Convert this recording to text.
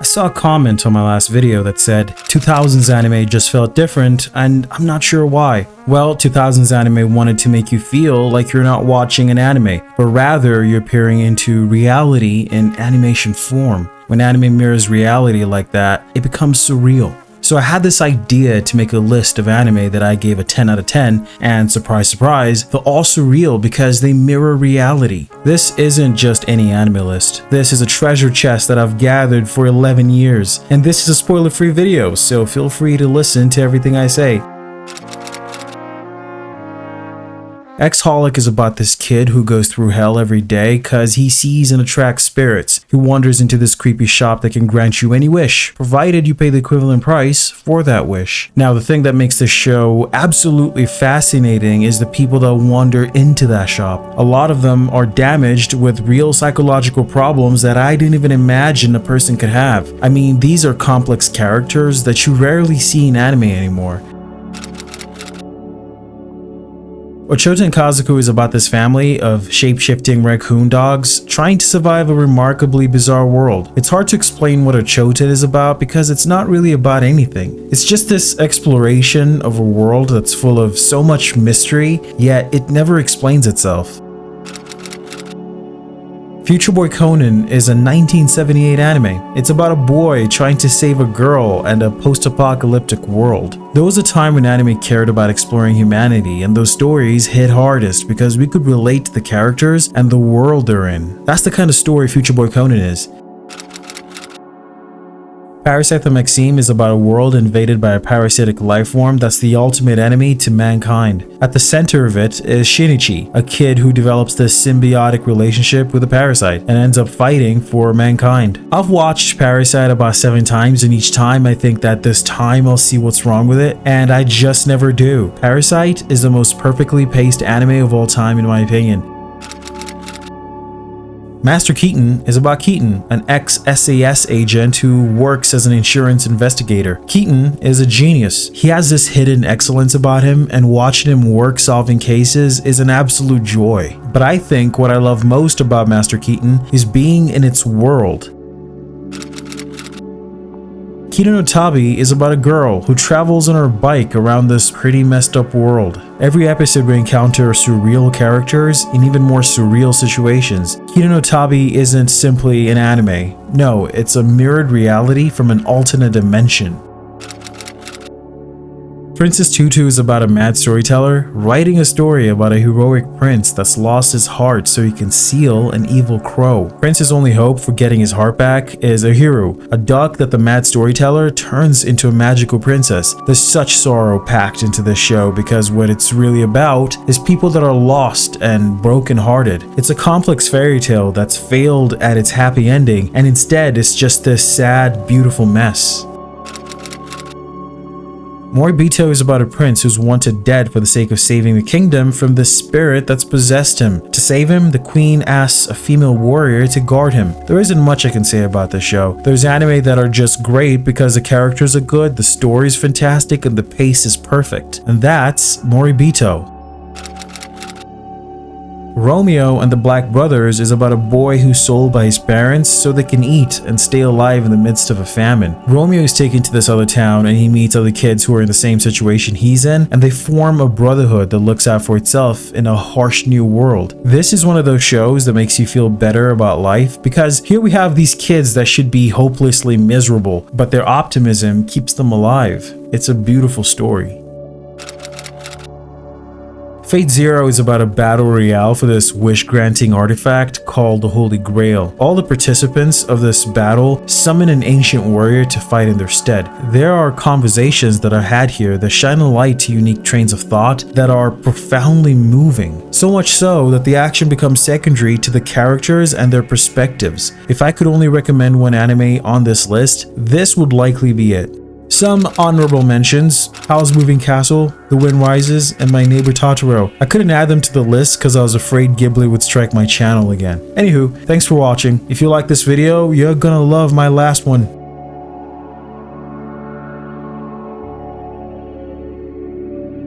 I saw a comment on my last video that said 2000s anime just felt different and I'm not sure why. Well, 2000s anime wanted to make you feel like you're not watching an anime, but rather you're peering into reality in animation form. When anime mirrors reality like that, it becomes surreal. So I had this idea to make a list of anime that I gave a 10 out of 10, and surprise surprise, they're all surreal because they mirror reality. This isn't just any anime list. This is a treasure chest that I've gathered for 11 years, and this is a spoiler-free video, so feel free to listen to everything I say. Exholic is about this kid who goes through hell every day cause he sees and attracts spirits. He wanders into this creepy shop that can grant you any wish, provided you pay the equivalent price for that wish. Now, the thing that makes this show absolutely fascinating is the people that wander into that shop. A lot of them are damaged with real psychological problems that I didn't even imagine a person could have. I mean, these are complex characters that you rarely see in anime anymore. Ochota Kazoku is about this family of shape-shifting raccoon dogs trying to survive a remarkably bizarre world. It's hard to explain what Ochota is about because it's not really about anything. It's just this exploration of a world that's full of so much mystery, yet it never explains itself. Future Boy Conan is a 1978 anime. It's about a boy trying to save a girl and a post-apocalyptic world. There was a time when anime cared about exploring humanity, and those stories hit hardest because we could relate to the characters and the world they're in. That's the kind of story Future Boy Conan is. Parasite the Maxim is about a world invaded by a parasitic life form that's the ultimate enemy to mankind. At the center of it is Shinichi, a kid who develops this symbiotic relationship with a parasite and ends up fighting for mankind. I've watched Parasite about 7 times, and each time I think that this time I'll see what's wrong with it, and I just never do. Parasite is the most perfectly paced anime of all time in my opinion. Master Keaton is about Keaton, an ex-SAS agent who works as an insurance investigator. Keaton is a genius. He has this hidden excellence about him, and watching him work solving cases is an absolute joy. But I think what I love most about Master Keaton is being in its world. Kino no Tabi is about a girl who travels on her bike around this pretty messed up world. Every episode we encounter surreal characters in even more surreal situations. Kino no Tabi isn't simply an anime. No, it's a mirrored reality from an alternate dimension. Princess Tutu is about a mad storyteller writing a story about a heroic prince that's lost his heart so he can seal an evil crow. Prince's only hope for getting his heart back is a hero, a duck that the mad storyteller turns into a magical princess. There's such sorrow packed into this show because what it's really about is people that are lost and broken-hearted. It's a complex fairy tale that's failed at its happy ending, and instead it's just this sad, beautiful mess. Moribito is about a prince who's wanted dead for the sake of saving the kingdom from the spirit that's possessed him. To save him, the queen asks a female warrior to guard him. There isn't much I can say about this show. There's anime that are just great because the characters are good, the story's fantastic, and the pace is perfect. And that's Moribito. Romeo and the Black Brothers is about a boy who's sold by his parents so they can eat and stay alive in the midst of a famine. Romeo is taken to this other town and he meets other kids who are in the same situation he's in, and they form a brotherhood that looks out for itself in a harsh new world. This is one of those shows that makes you feel better about life because here we have these kids that should be hopelessly miserable, but their optimism keeps them alive. It's a beautiful story. Fate Zero is about a battle royale for this wish-granting artifact called the Holy Grail. All the participants of this battle summon an ancient warrior to fight in their stead. There are conversations that are had here that shine a light to unique trains of thought that are profoundly moving. So much so that the action becomes secondary to the characters and their perspectives. If I could only recommend one anime on this list, this would likely be it. Some honorable mentions: Howl's Moving Castle, The Wind Rises, and My Neighbor Totoro. I couldn't add them to the list because I was afraid Ghibli would strike my channel again. Anywho, thanks for watching. If you like this video, you're gonna love my last one.